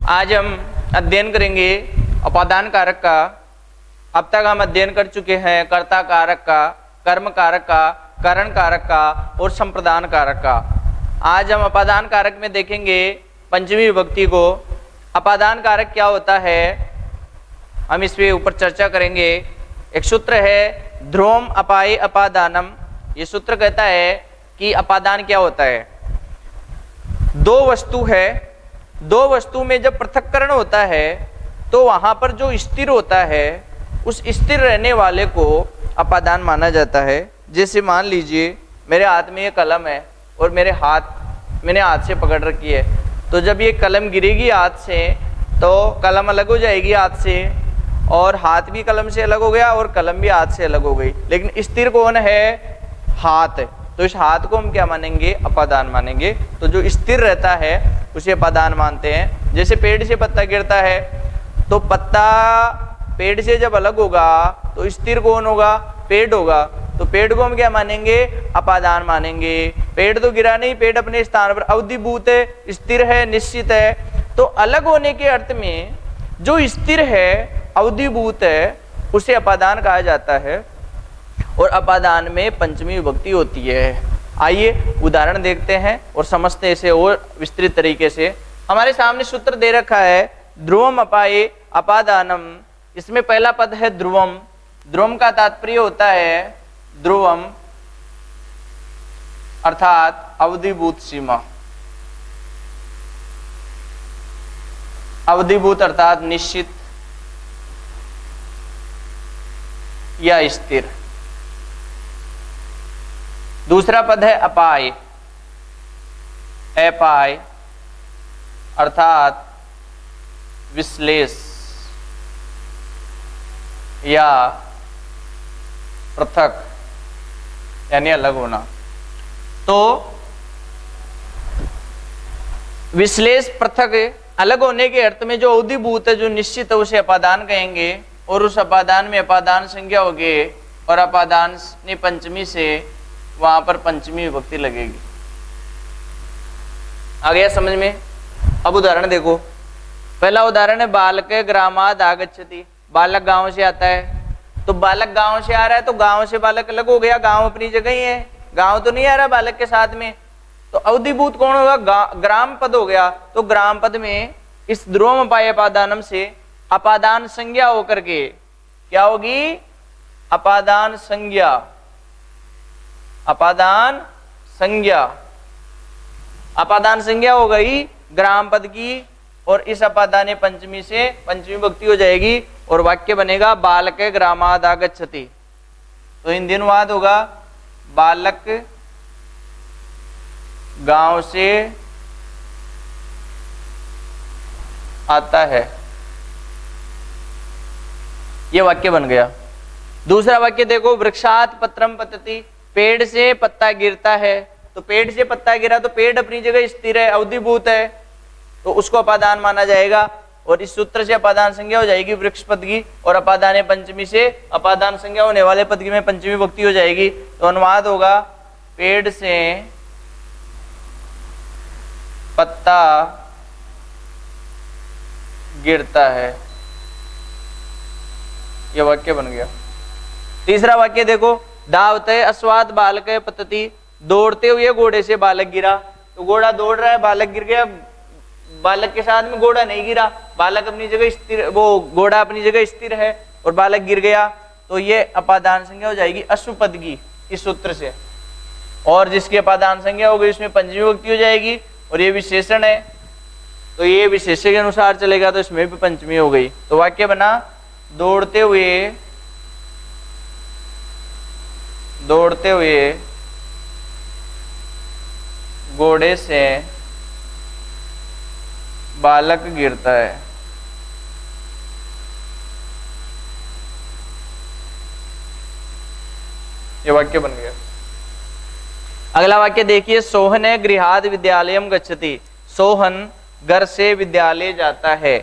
आज हम अध्ययन करेंगे अपादान कारक का। अब तक हम अध्ययन कर चुके हैं कर्ता कारक का, कर्म कारक का, कारण कारक का और संप्रदान कारक का। आज हम अपादान कारक में देखेंगे पंचमी विभक्ति को। अपादान कारक क्या होता है, हम इस पे ऊपर चर्चा करेंगे। एक सूत्र है ध्रुवम अपाये अपादानम। ये सूत्र कहता है कि अपादान क्या होता है। दो वस्तु है, दो वस्तु में जब पृथक्करण होता है तो वहां पर जो स्थिर होता है उस स्थिर रहने वाले को अपादान माना जाता है। जैसे मान लीजिए मेरे हाथ में ये कलम है और मैंने हाथ से पकड़ रखी है, तो जब ये कलम गिरेगी हाथ से तो कलम अलग हो जाएगी हाथ से, और हाथ भी कलम से अलग हो गया और कलम भी हाथ से अलग हो गई। लेकिन स्थिर कौन है? हाथ। तो इस हाथ को हम क्या मानेंगे? अपादान मानेंगे। तो जो स्थिर रहता है उसे अपादान मानते हैं। जैसे पेड़ से पत्ता गिरता है तो पत्ता पेड़ से जब अलग होगा तो स्थिर कौन होगा? पेड़ होगा। तो पेड़ को हम क्या मानेंगे? अपादान मानेंगे। पेड़ तो गिरा नहीं, पेड़ अपने स्थान पर अवधिभूत है, स्थिर है, निश्चित है। तो अलग होने के अर्थ में जो स्थिर है, अवधिभूत है, उसे अपादान कहा जाता है। और अपादान में पंचमी विभक्ति होती है। आइए उदाहरण देखते हैं और समझते हैं इसे और विस्तृत तरीके से। हमारे सामने सूत्र दे रखा है ध्रुवम अपाये अपादानम। इसमें पहला पद है ध्रुवम। ध्रुवम का तात्पर्य होता है ध्रुवम अर्थात अवधिभूत सीमा। अवधिभूत अर्थात निश्चित या स्थिर। दूसरा पद है अपाय। अपाय अर्थात विश्लेष या पृथक यानी अलग होना। तो विश्लेष पृथक अलग होने के अर्थ में जो अवधिभूत है, जो निश्चित है, उसे अपादान कहेंगे। और उस अपादान में अपादान संज्ञा होगी और अपादान ने पंचमी से वहां पर पंचमी विभक्ति लगेगी। आ गया समझ में? अब उदाहरण देखो। पहला उदाहरण है बालक ग्रामाद आगच्छति। बालक गांव से आता है, तो बालक गांव से आ रहा है तो गांव से बालक अलग हो गया, गांव अपनी जगह ही है, गांव तो नहीं आ रहा बालक के साथ में। तो अवधिभूत कौन होगा? ग्राम पद हो गया। तो ग्राम पद में इस ध्रुवम अपाये अपादानम से अपादान संज्ञा होकर के क्या होगी? अपादान संज्ञा। अपादान संज्ञा, अपादान संज्ञा हो गई ग्राम पद की, और इस अपादान पंचमी से पंचमी विभक्ति हो जाएगी और वाक्य बनेगा बालक ग्रामाद आगच्छति। तो इन दिन वाद होगा बालक गांव से आता है। ये वाक्य बन गया। दूसरा वाक्य देखो वृक्षात पत्रम पतति। पेड़ से पत्ता गिरता है, तो पेड़ से पत्ता गिरा तो पेड़ अपनी जगह स्थिर है, अवधिभूत है, तो उसको अपादान माना जाएगा। और इस सूत्र से अपादान संज्ञा हो जाएगी वृक्ष पद की, और अपादान पंचमी से अपादान संज्ञा होने वाले पद की में पंचमी विभक्ति हो जाएगी। तो अनुवाद होगा पेड़ से पत्ता गिरता है। यह वाक्य बन गया। तीसरा वाक्य देखो दावते अस्वाद बालक पतति। दौड़ते हुए घोड़े से बालक गिरा। तो घोड़ा दौड़ रहा है, बालक गिर गया, बालक के साथ में घोड़ा नहीं गिरा, बालक अपनी जगह स्थिर, वो घोड़ा अपनी जगह स्थिर है और बालक गिर गया। तो ये अपादान संज्ञा हो जाएगी अश्व पद की इस सूत्र से। और जिसकी अपादान संज्ञा हो गई उसमें पंचमी विभक्ति हो जाएगी। और ये विशेषण है तो ये विशेषण के अनुसार चलेगा, तो इसमें भी पंचमी हो गई। तो वाक्य बना दौड़ते हुए घोड़े से बालक गिरता है। ये वाक्य बन गया। अगला वाक्य देखिए सोहन गृहाद विद्यालयम गच्छति। सोहन घर से विद्यालय जाता है।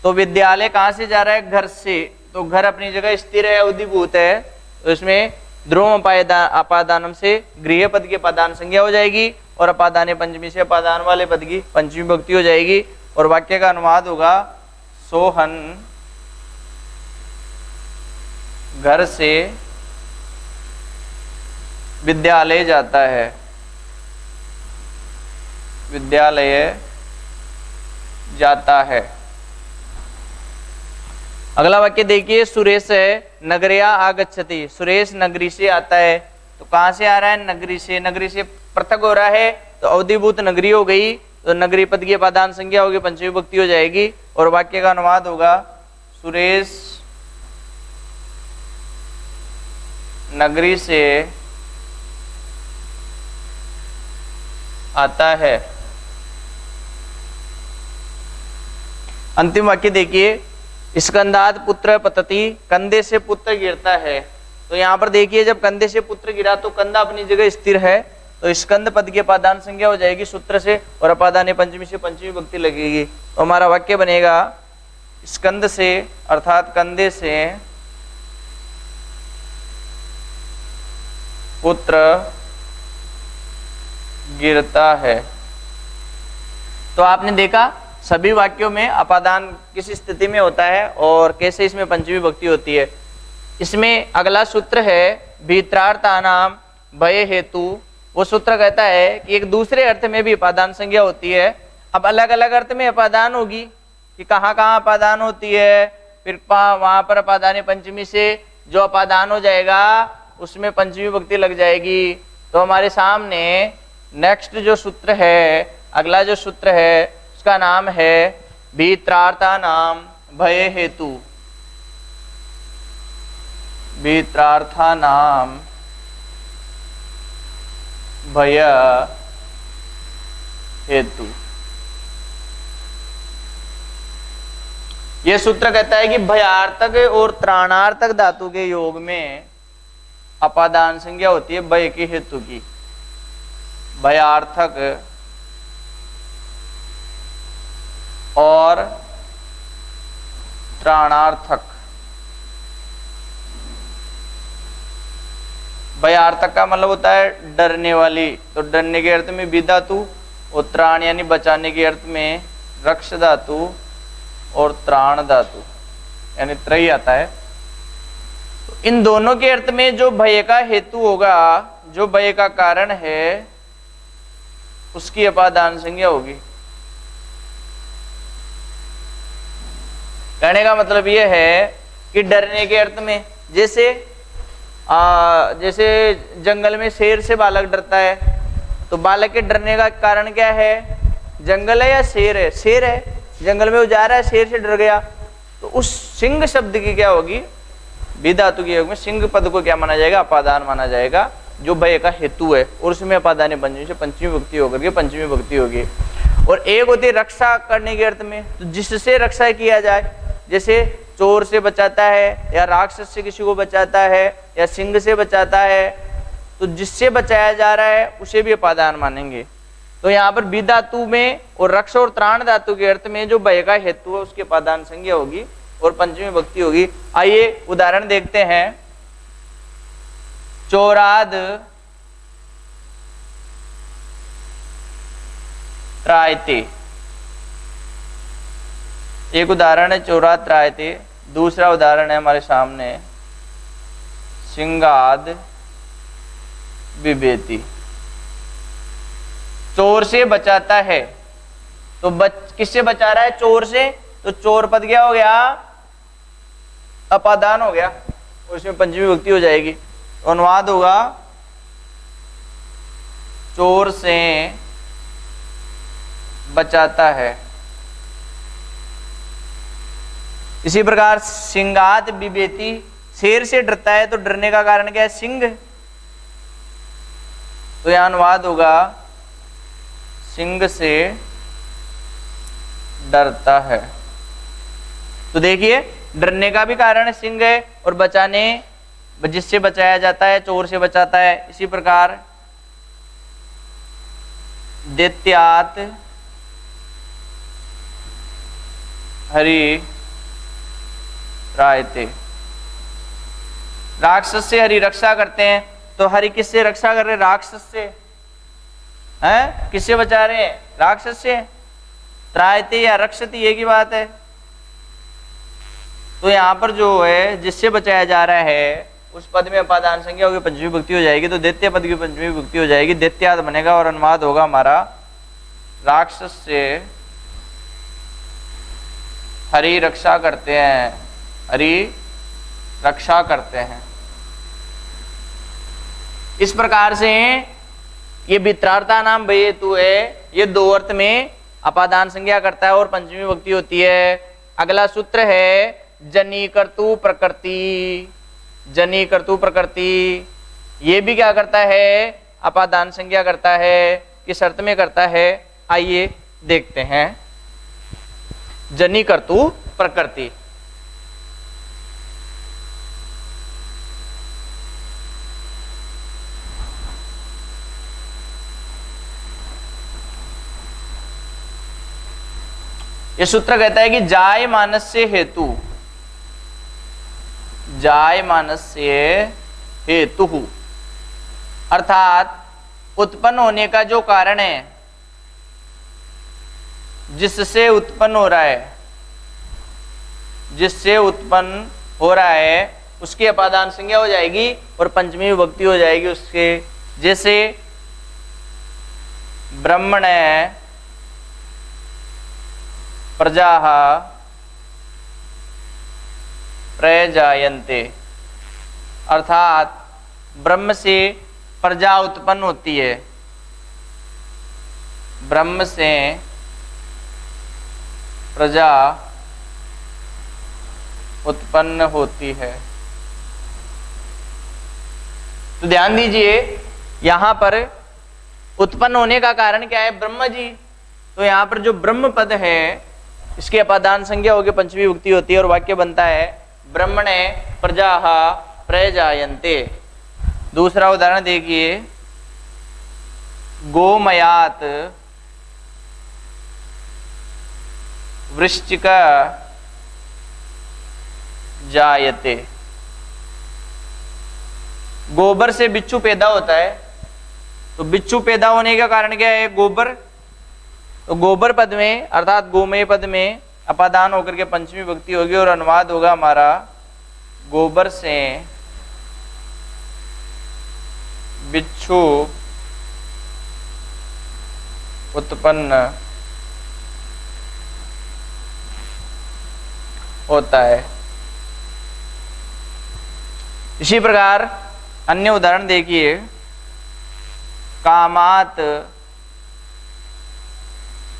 तो विद्यालय कहां से जा रहा है? घर से। तो घर अपनी जगह स्थिर है, अवधिभूत है, तो इसमें ध्रुवम अपादानम से गृह पद की अपादान संज्ञा हो जाएगी और अपादान पंचमी से अपादान वाले पद की पंचमी विभक्ति हो जाएगी। और वाक्य का अनुवाद होगा सोहन घर से विद्यालय जाता है। विद्यालय जाता है। अगला वाक्य देखिए, सुरेश नगरिया आगच्छति। सुरेश नगरी से आता है। तो कहां से आ रहा है? नगरी से। नगरी से पृथक हो रहा है तो अवधिभूत नगरी हो गई, तो नगरी पद की अपादान संज्ञा होगी, पंचमी विभक्ति हो जाएगी। और वाक्य का अनुवाद होगा सुरेश नगरी से आता है। अंतिम वाक्य देखिए, स्कंदात पुत्र पतति। कंधे से पुत्र गिरता है। तो यहाँ पर देखिए, जब कंधे से पुत्र गिरा तो कंधा अपनी जगह स्थिर है, तो स्कंद पद की अपादान संज्ञा हो जाएगी सूत्र से, और अपादान पंचमी से पंचमी विभक्ति लगेगी। तो हमारा वाक्य बनेगा स्कंद से अर्थात कंधे से पुत्र गिरता है। तो आपने देखा सभी वाक्यों में अपादान किस स्थिति में होता है और कैसे इसमें पंचमी विभक्ति होती है। इसमें अगला सूत्र है भीत्रार्थानाम भय हेतु। वो सूत्र कहता है कि एक दूसरे अर्थ में भी अपादान संज्ञा होती है। अब अलग अलग अर्थ में अपादान होगी कि कहाँ कहाँ अपादान होती है, फिर वहां पर अपादान पंचमी से जो अपादान हो जाएगा उसमें पंचमी विभक्ति लग जाएगी। तो हमारे सामने नेक्स्ट जो सूत्र है, अगला जो सूत्र है उसका नाम है भीत्रार्थानाम भय हेतु। भीत्रार्थानाम भय हेतु। यह सूत्र कहता है कि भयार्थक और त्राणार्थक धातु के योग में अपादान संज्ञा होती है भय के हेतु की। भयार्थक और त्राणार्थक। भयार्थक का मतलब होता है डरने वाली, तो डरने के अर्थ में भी धातु, और त्राण यानी बचाने के अर्थ में रक्ष धातु और त्राण धातु यानी त्रयी आता है। तो इन दोनों के अर्थ में जो भय का हेतु होगा, जो भय का कारण है, उसकी अपादान संज्ञा होगी। कहने का मतलब यह है कि डरने के अर्थ में जैसे जैसे जंगल में शेर से बालक डरता है, तो बालक के डरने का कारण क्या है? जंगल है या शेर है? शेर है, जंगल में वो जा रहा है, शेर से डर गया। तो उस सिंह शब्द की क्या होगी? भी धातु के योग में सिंह पद को क्या माना जाएगा? अपादान माना जाएगा, जो भय का हेतु है, और उसमें अपादान पंचमी से पंचमी विभक्ति होकर के पंचमी विभक्ति होगी। और एक होती है रक्षा करने के अर्थ में, तो जिससे रक्षा किया जाए, जैसे चोर से बचाता है या राक्षस से किसी को बचाता है या सिंह से बचाता है, तो जिससे बचाया जा रहा है उसे भी अपादान मानेंगे। तो यहाँ पर भी धातु में और रक्ष और त्राण धातु के अर्थ में जो भय का हेतु है उसकी अपादान संज्ञा होगी और पंचमी विभक्ति होगी। आइए उदाहरण देखते हैं। चोराद त्रायते, एक उदाहरण है चोराद त्रायते। दूसरा उदाहरण है हमारे सामने सिंगाद बिबेती। चोर से बचाता है, तो किससे बचा रहा है? चोर से। तो चोर पद क्या हो गया? अपादान हो गया, उसमें पंचमी विभक्ति हो जाएगी। तो अनुवाद होगा चोर से बचाता है। इसी प्रकार सिंगाद बिबेती, शेर से डरता है, तो डरने का कारण क्या है? सिंह। तो यह अनुवाद होगा सिंह से डरता है। तो देखिए डरने का भी कारण सिंह है और बचाने, जिससे बचाया जाता है, चोर से बचाता है। इसी प्रकार दैत्यात हरि रायते, राक्षस से हरि रक्षा करते हैं। तो हरि किससे रक्षा कर रहे? राक्षस से। हैं? किससे बचा रहे हैं? राक्षस से। त्रायते या रक्षति, एक ही बात है। तो यहाँ पर जो है जिससे बचाया जा रहा है उस पद में अपादान संज्ञा होगी, पंचमी विभक्ति हो जाएगी, तो दैत्य पद की पंचमी विभक्ति हो जाएगी, दैत्याद बनेगा और अनुवाद होगा हमारा राक्षस से हरि रक्षा करते हैं, हरि रक्षा करते हैं। इस प्रकार से ये वित्रार्था नाम भय हेतु है, ये दो अर्थ में अपादान संज्ञा करता है और पंचमी विभक्ति होती है। अगला सूत्र है जनी कर्तु प्रकृति, जनी कर्तु प्रकृति, ये भी क्या करता है, अपादान संज्ञा करता है, किस अर्थ में करता है, आइए देखते हैं। जनी कर्तु प्रकृति, ये सूत्र कहता है कि जाय मानस्य हेतु, जाय मानस्य हेतु, अर्थात उत्पन्न होने का जो कारण है, जिससे उत्पन्न हो रहा है, जिससे उत्पन्न हो रहा है उसकी अपादान संज्ञा हो जाएगी और पंचमी विभक्ति हो जाएगी उसके। जैसे ब्रह्मण प्रजाः प्रजायन्ते, अर्थात ब्रह्म से प्रजा उत्पन्न होती है, ब्रह्म से प्रजा उत्पन्न होती है। तो ध्यान दीजिए यहां पर उत्पन्न होने का कारण क्या है, ब्रह्म जी। तो यहां पर जो ब्रह्म पद है इसकी अपादान संज्ञा होगी, पंचमी विभक्ति होती है और वाक्य बनता है ब्रह्मणे प्रजाः प्रजायन्ते। दूसरा उदाहरण देखिए, गोमयात् वृश्चिक जायते, गोबर से बिच्छू पैदा होता है, तो बिच्छू पैदा होने का कारण क्या है, गोबर। तो गोबर पद में अर्थात गोमय पद में अपादान होकर के पंचमी विभक्ति होगी और अनुवाद होगा हमारा गोबर से बिच्छू उत्पन्न होता है। इसी प्रकार अन्य उदाहरण देखिए, कामात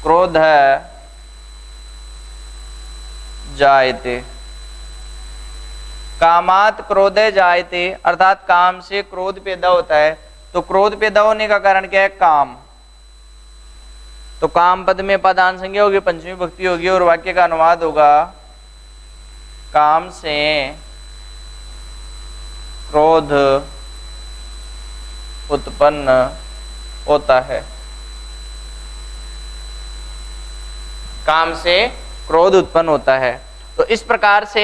क्रोध जायते, कामात क्रोध जायते अर्थात काम से क्रोध पैदा होता है। तो क्रोध पैदा होने का कारण क्या है, काम। तो काम पद में अपादान संज्ञा होगी, पंचमी विभक्ति होगी और वाक्य का अनुवाद होगा काम से क्रोध उत्पन्न होता है, काम से क्रोध उत्पन्न होता है। तो इस प्रकार से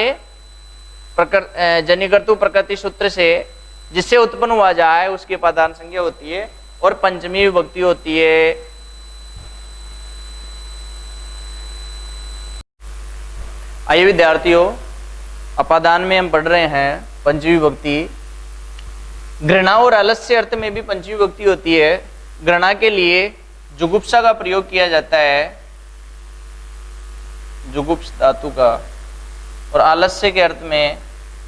जनिकर्तु प्रकृति सूत्र से जिससे उत्पन्न हुआ जाए उसकी अपादान संज्ञा होती है और पंचमी विभक्ति होती है। आइए विद्यार्थियों, अपादान में हम पढ़ रहे हैं पंचमी विभक्ति। घृणा और आलस्य अर्थ में भी पंचमी विभक्ति होती है। घृणा के लिए जुगुप्सा का प्रयोग किया जाता है, जुगुप्स धातु का, और आलस्य के अर्थ में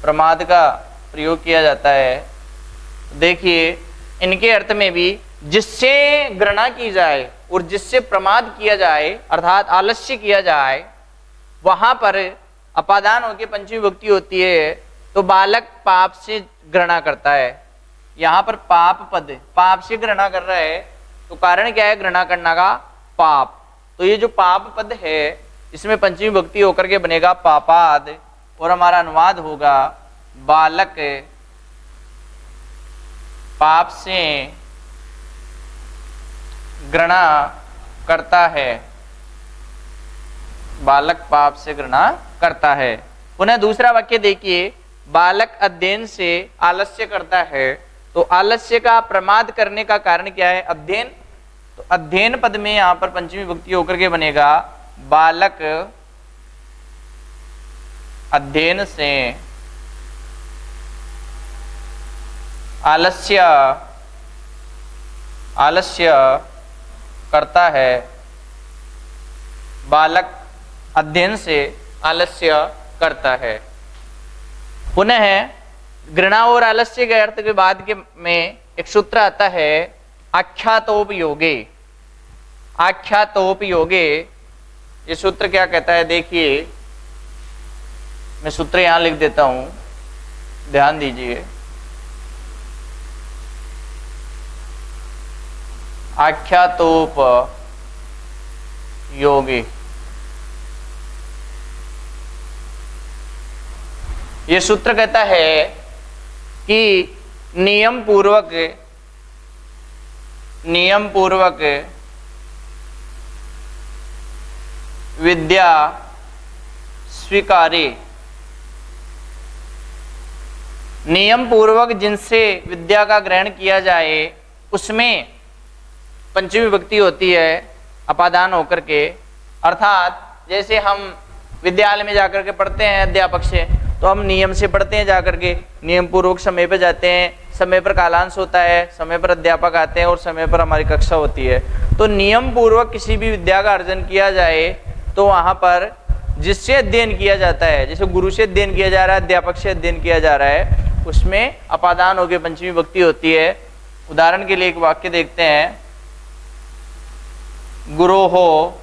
प्रमाद का प्रयोग किया जाता है। देखिए इनके अर्थ में भी जिससे घृणा की जाए और जिससे प्रमाद किया जाए अर्थात आलस्य किया जाए वहां पर अपादान होकर पंचमी विभक्ति होती है। तो बालक पाप से घृणा करता है, यहाँ पर पाप पद पाप से घृणा कर रहा है, तो कारण क्या है घृणा करना का, पाप। तो ये जो पाप पद है इसमें पंचमी विभक्ति होकर के बनेगा पापाद और हमारा अनुवाद होगा बालक पाप से घृणा करता है, बालक पाप से घृणा करता है। पुनः दूसरा वाक्य देखिए, बालक अध्ययन से आलस्य करता है। तो आलस्य का प्रमाद करने का कारण क्या है, अध्ययन। तो अध्ययन पद में यहाँ पर पंचमी विभक्ति होकर के बनेगा बालक अध्ययन से आलस्य करता है। बालक अध्ययन से आलस्य करता है। पुनः घृणा और आलस्य के अर्थ के बाद के में एक सूत्र आता है आख्यातोपयोगे। आख्यातोपयोगे, ये सूत्र क्या कहता है देखिए, मैं सूत्र यहां लिख देता हूं, ध्यान दीजिए। आख्यातोपयोगे, ये सूत्र कहता है कि नियम पूर्वक विद्या स्वीकारे। नियम पूर्वक जिनसे विद्या का ग्रहण किया जाए उसमें पंचमी विभक्ति होती है अपादान होकर के। अर्थात जैसे हम विद्यालय में जाकर के पढ़ते हैं अध्यापक से, तो हम नियम से पढ़ते हैं जाकर के, नियम पूर्वक समय पर जाते हैं, समय पर कालांश होता है, समय पर अध्यापक आते हैं और समय पर हमारी कक्षा होती है। तो नियम पूर्वक किसी भी विद्या का अर्जन किया जाए तो वहाँ पर जिससे अध्ययन किया जाता है, जैसे गुरु से अध्ययन किया जा रहा है, अध्यापक से अध्ययन किया जा रहा है, उसमें अपादान होकर पंचमी विभक्ति होती है। उदाहरण के लिए एक वाक्य देखते हैं, गुरोहो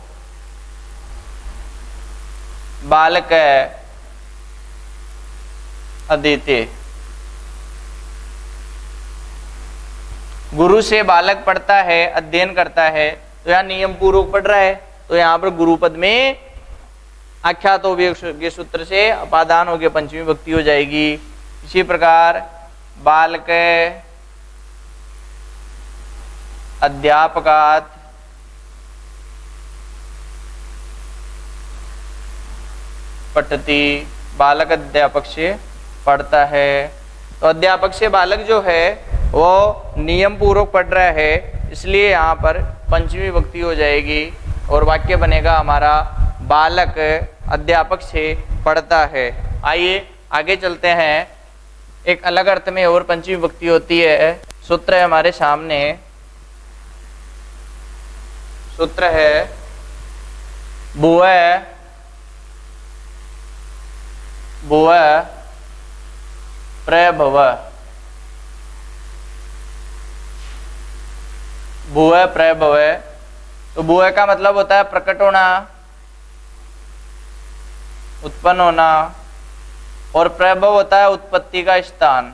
बालक अधीते। गुरु से बालक पढ़ता है, अध्ययन करता है, तो यहाँ नियम पूर्वक पढ़ रहा है, तो यहाँ पर गुरु पद में आख्यातोपयोगी सूत्र से अपादान हो गया पंचमी विभक्ति हो जाएगी। इसी प्रकार बालक अध्यापकात् पठति, बालक अध्यापक से पढ़ता है। तो अध्यापक से बालक जो है वो नियम पूर्वक पढ़ रहा है, इसलिए यहाँ पर पंचमी विभक्ति हो जाएगी और वाक्य बनेगा हमारा बालक अध्यापक से पढ़ता है। आइए आगे चलते हैं। एक अलग अर्थ में और पंचमी विभक्ति होती है। सूत्र है हमारे सामने, सूत्र है भुवः प्रभवः। भुवः प्रभवः, तो भुवः का मतलब होता है प्रकट होना, उत्पन्न होना, और प्रभव होता है उत्पत्ति का स्थान,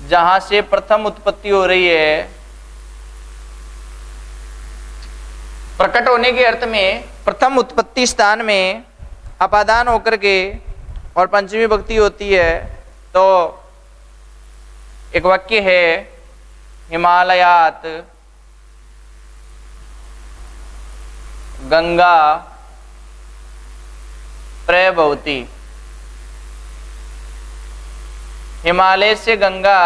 जहां से प्रथम उत्पत्ति हो रही है। प्रकट होने के अर्थ में प्रथम उत्पत्ति स्थान में अपादान होकर के और पंचमी विभक्ति होती है। तो एक वाक्य है हिमालयात गंगा प्रभवती। हिमालय से गंगा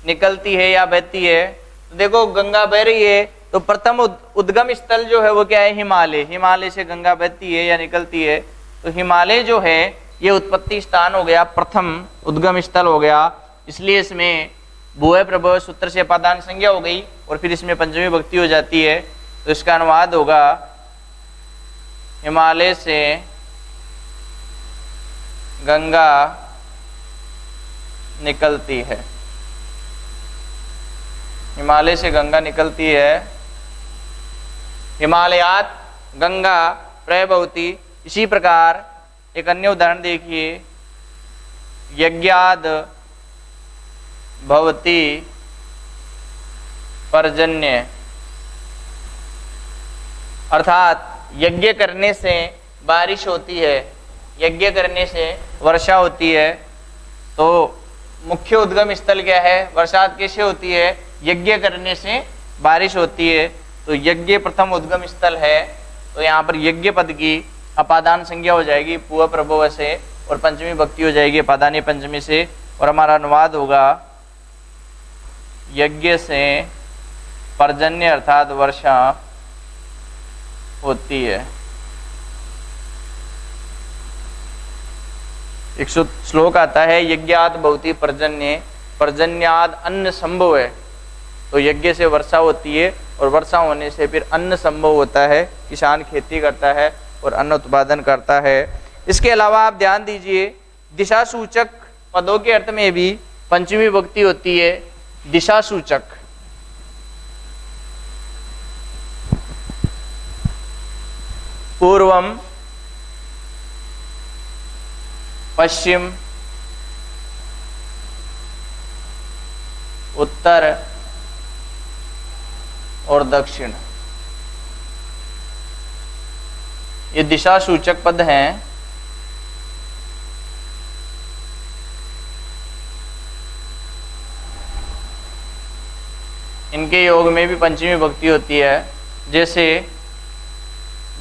निकलती है या बहती है। तो देखो गंगा बह रही है तो प्रथम उद्गम स्थल जो है वो क्या है, हिमालय। हिमालय से गंगा बहती है या निकलती है, तो हिमालय जो है ये उत्पत्ति स्थान हो गया, प्रथम उद्गम स्थल हो गया। इसलिए इसमें भुवः प्रभव सूत्र से अपादान संज्ञा हो गई और फिर इसमें पंचमी विभक्ति हो जाती है। तो इसका अनुवाद होगा हिमालय से गंगा निकलती है। हिमालय से गंगा निकलती है। हिमालयात गंगा प्रभवती। इसी प्रकार एक अन्य उदाहरण देखिए, यज्ञाद भवती पर्जन्य। अर्थात यज्ञ करने से बारिश होती है, यज्ञ करने से वर्षा होती है। तो मुख्य उद्गम स्थल क्या है, बरसात कैसे होती है, यज्ञ करने से बारिश होती है। तो यज्ञ प्रथम उद्गम स्थल है, तो यहाँ पर यज्ञ पद की अपादान संज्ञा हो जाएगी भुवः प्रभव से और पंचमी विभक्ति हो जाएगी अपादानी पंचमी से, और हमारा अनुवाद होगा यज्ञ से पर्जन्य अर्थात वर्षा होती है। एक श्लोक आता है, यज्ञात भवति पर्जन्य, पर्जन्याद अन्न संभव है। तो यज्ञ से वर्षा होती है और वर्षा होने से फिर अन्न संभव होता है, किसान खेती करता है और अन्न उत्पादन करता है। इसके अलावा आप ध्यान दीजिए, दिशा सूचक पदों के अर्थ में भी पंचमी विभक्ति होती है। दिशा सूचक, पूर्वम, पश्चिम, उत्तर और दक्षिण, ये दिशा सूचक पद हैं। इनके योग में भी पंचमी विभक्ति होती है, जैसे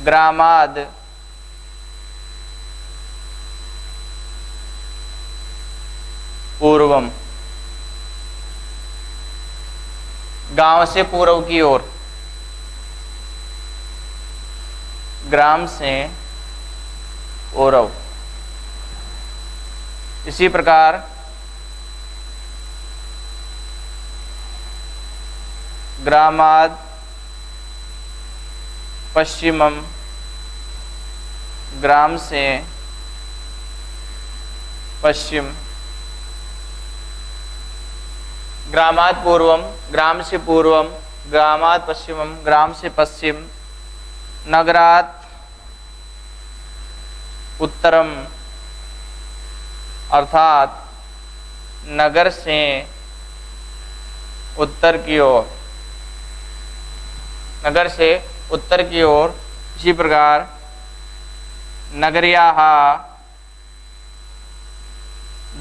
ग्रामाद, पूर्वम, गांव से पूर्व की ओर, ग्राम से पूर्व। इसी प्रकार ग्रामाद पश्चिमम, ग्राम से पश्चिम, ग्रामाद पूर्वम, ग्राम से पूर्वम, ग्रामाद पश्चिमम, ग्राम से पश्चिम, नगरात उत्तरम, अर्थात नगर से उत्तर की ओर, नगर से उत्तर की ओर। इसी प्रकार नगर्याः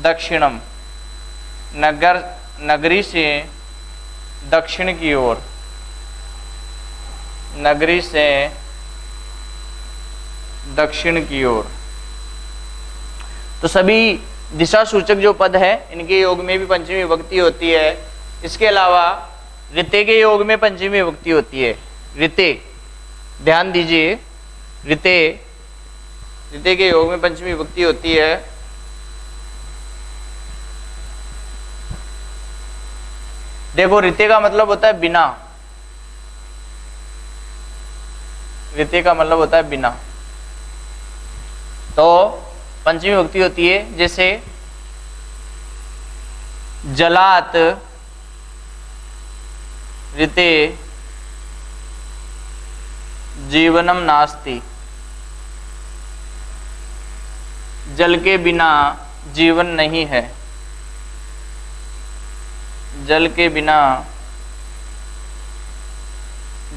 दक्षिणम, नगर, नगरी से दक्षिण की ओर, नगरी से दक्षिण की ओर। तो सभी दिशा सूचक जो पद है, इनके योग में भी पंचमी विभक्ति होती है। इसके अलावा ऋते के योग में पंचमी विभक्ति होती है। ऋते, ध्यान दीजिए, ऋते, ऋते के योग में पंचमी विभक्ति होती है। देखो, ऋते का मतलब होता है बिना, ऋते का मतलब होता है बिना। तो पंचमी विभक्ति होती है, जैसे जलात ऋते जीवनम नास्ति, जल के बिना जीवन नहीं है, जल के बिना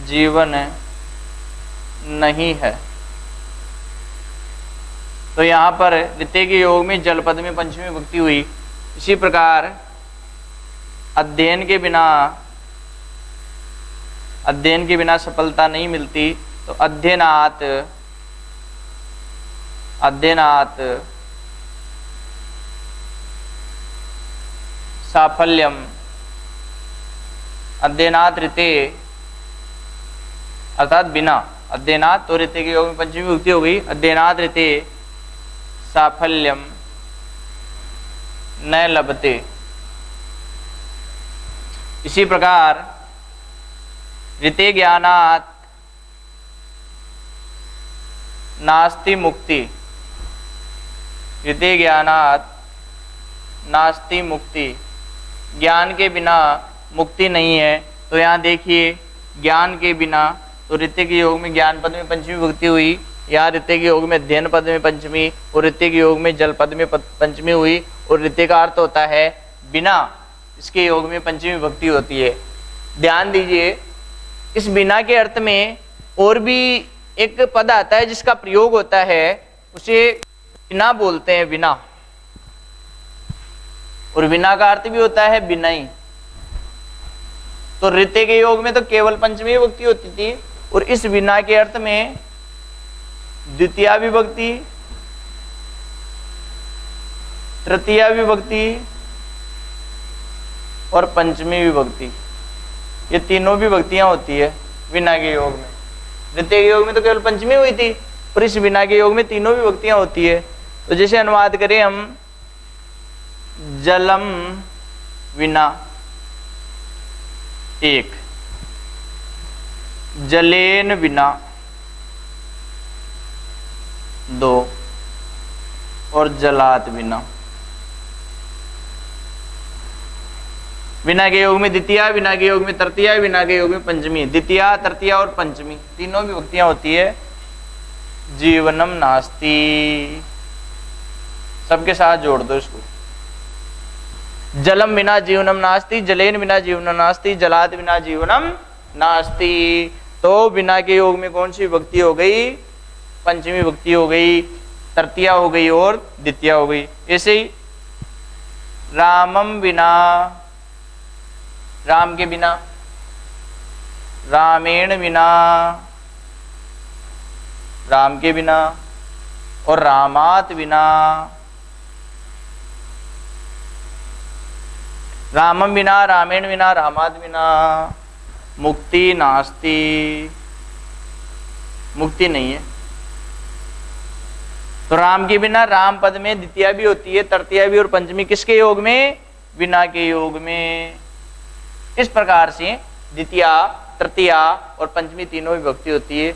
जीवन नहीं है। तो यहाँ पर ऋते के योग में जल पद में पंचमी विभक्ति हुई। इसी प्रकार अध्ययन के बिना सफलता नहीं मिलती, तो अध्ययनात्, अध्ययनात् साफल्यम, अध्ययनात् ऋते अर्थात बिना, अध्ययनात् तो ऋते के योग में पंचमी विभक्ति हो गई। अध्ययनात् ऋते साफल्यम न लभते। इसी प्रकार ऋते ज्ञानात् नास्ति मुक्ति, ऋते ज्ञानात् नास्ति मुक्ति, ज्ञान के बिना मुक्ति नहीं है। तो यहाँ देखिए, ज्ञान के बिना, तो ऋते के योग में ज्ञान पद में पंचमी विभक्ति हुई, यहाँ ऋते के योग में अध्ययन पद में पंचमी और ऋते के योग में जल पद में पंचमी हुई। और ऋते का अर्थ होता है बिना, इसके योग में पंचमी विभक्ति होती है। ध्यान दीजिए, इस बिना के अर्थ में और भी एक पद आता है जिसका प्रयोग होता है, उसे बिना बोलते हैं, बिना। और बिना का अर्थ भी होता है बिना ही। तो ऋते के योग में तो केवल पंचमी विभक्ति होती थी, और इस बिना के अर्थ में द्वितीया विभक्ति, तृतीया विभक्ति और पंचमी विभक्ति, ये तीनों विभक्तियां होती है बिना के योग में। द्वितीय के योग में तो केवल पंचमी हुई थी, और इस विना के योग में तीनों विभक्तियां होती है। तो जैसे अनुवाद करें हम, जलम विना एक, जलेन विना दो, और जलात बिना। विना के योग में द्वितीया, विना के योग में तृतीया, विना के योग में पंचमी। द्वितीया, तृतीया और पंचमी तीनों विभक्तियां होती है। जीवनम नास्ति, सबके साथ जोड़ दो इसको। जलम बिना जीवनम नास्ति, जलेन बिना जीवनम नास्ति, जलात बिना जीवनम नास्ति। तो बिना के योग में कौन सी विभक्ति हो गई? पंचमी विभक्ति हो गई, तृतीया हो गई और द्वितीया हो गई। ऐसे ही रामम बिना, राम के बिना, रामेण बिना, राम के बिना, और रामात बिना। रामम बिना, रामेण बिना, रामात बिना मुक्ति नास्ति, मुक्ति नहीं है। तो राम के बिना, राम पद में द्वितीया भी होती है, तृतीया भी और पंचमी किसके योग में? बिना के योग में। इस प्रकार से द्वितीया, तृतीया और पंचमी तीनों विभक्ति होती है।